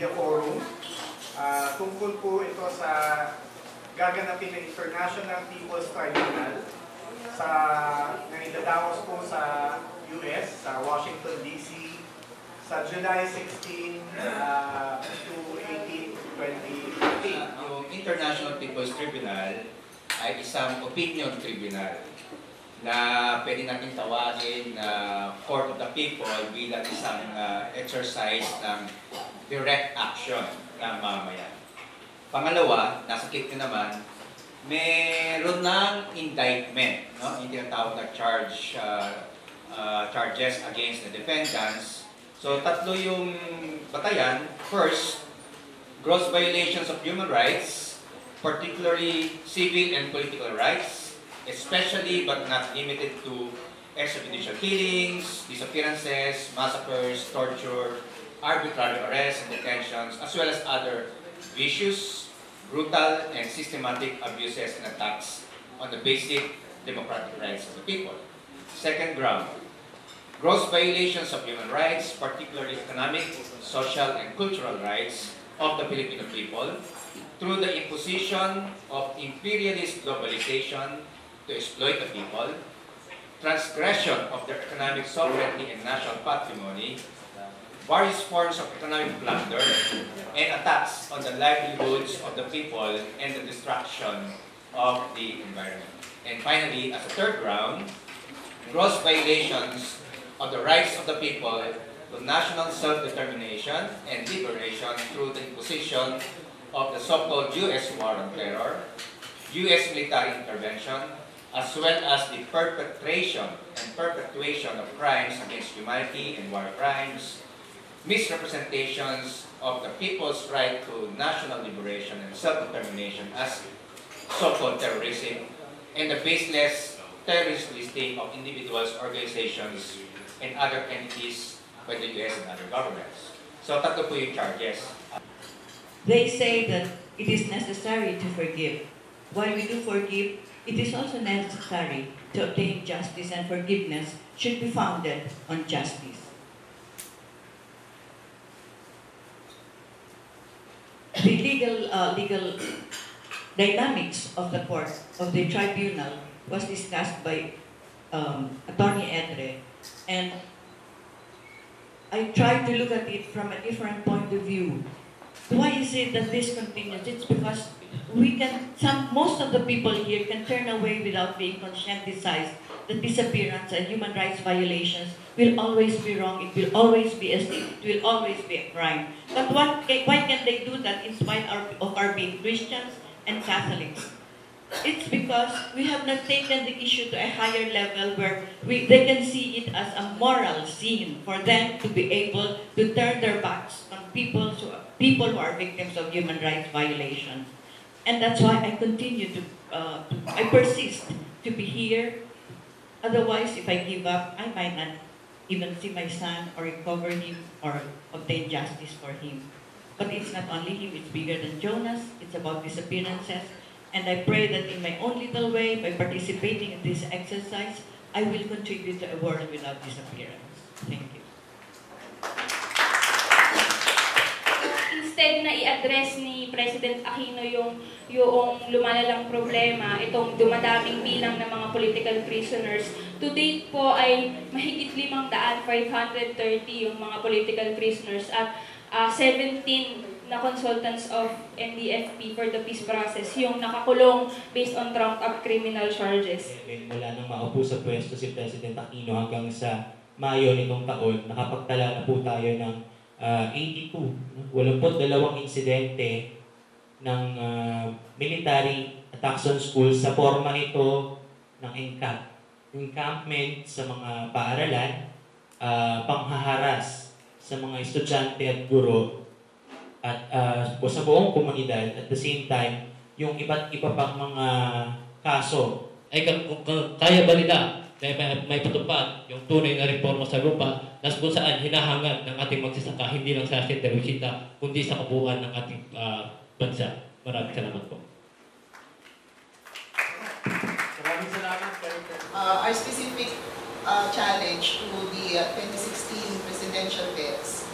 Media Forum. Tungkol po ito sa gaganapin ng International People's Tribunal na idadaos po sa US, sa Washington, D.C. sa July 16 to 18, 2015. Yung International People's Tribunal ay isang opinion tribunal na pwede natin tawagin na Court of the People bilang isang exercise ng direct action ng mamamayan. Pangalawa, nasa clip nyo naman, meron ng indictment, no? Yung tinatawag na charges against the defendants. So, tatlo yung batayan. First, gross violations of human rights, particularly civil and political rights, especially but not limited to extrajudicial killings, disappearances, massacres, torture, arbitrary arrests and detentions, as well as other vicious, brutal, and systematic abuses and attacks on the basic democratic rights of the people. Second ground, gross violations of human rights, particularly economic, social, and cultural rights of the Filipino people through the imposition of imperialist globalization to exploit the people, transgression of their economic sovereignty and national patrimony, various forms of economic plunder, and attacks on the livelihoods of the people and the destruction of the environment. And finally, as a third ground, gross violations of the rights of the people to national self-determination and liberation through the imposition of the so-called U.S. War on Terror, U.S. military intervention, as well as the perpetration and perpetuation of crimes against humanity and war crimes, misrepresentations of the people's right to national liberation and self-determination as so-called terrorism, and the baseless terrorist listing of individuals, organizations, and other entities by the U.S. and other governments. So, tatlo po yung charges. They say that it is necessary to forgive. While we do forgive, it is also necessary to obtain justice, and forgiveness should be founded on justice. The legal dynamics of the court, of the tribunal, was discussed by Attorney Edre, and I tried to look at it from a different point of view. Why is it that this continues? It's because most of the people here can turn away without being conscientized that disappearance and human rights violations will always be wrong, it will always be a sin, it will always be a crime. But why can they do that in spite of our being Christians and Catholics? It's because we have not taken the issue to a higher level where they can see it as a moral sin for them to be able to turn their backs on people who are victims of human rights violations. And that's why I continue I persist to be here. Otherwise, if I give up, I might not even see my son or recover him or obtain justice for him. But it's not only him, it's bigger than Jonas, it's about disappearances. And I pray that in my own little way, by participating in this exercise, I will contribute to a world without disappearance. Thank you. Instead na i-address ni President Aquino yung lumalalang problema, itong dumadaming bilang ng mga political prisoners, to date po ay mahigit 530 yung mga political prisoners at 17 na consultants of NDFP for the peace process yung nakakulong based on trumped-up criminal charges. Mula nang maupo sa pwesto si President Aquino hanggang sa Mayo nitong taon, nakapagtala na po tayo ng 82 insidente ng military attacks on schools sa forma ito ng encampment sa mga paaralan, panghaharas sa mga estudyante at guro, at sa buong komunidad. At the same time, yung iba't iba pang mga kaso ay kaya ba nila na may patupad yung tunay na reforma sa lupa na kung saan hinahangad ng ating magsasaka hindi lang sa Santa Rosita kundi sa kabuuan ng ating bansa. Maraming salamat po. Maraming salamat. Our specific challenge to the 2016 presidential bets.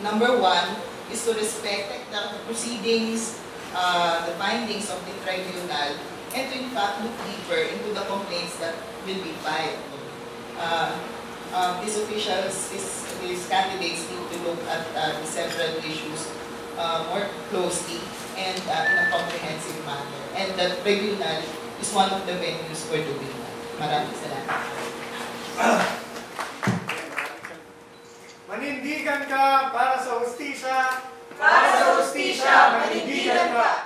Number one, is to respect the proceedings, the findings of the tribunal, and to in fact look deeper into the complaints that will be filed. These officials, these candidates need to look at the several issues more closely and in a comprehensive manner. And the tribunal is one of the venues for doing that. Maraming salamat. Manindigan ka para sa hustisya. Para sa hustisya, manindigan ka.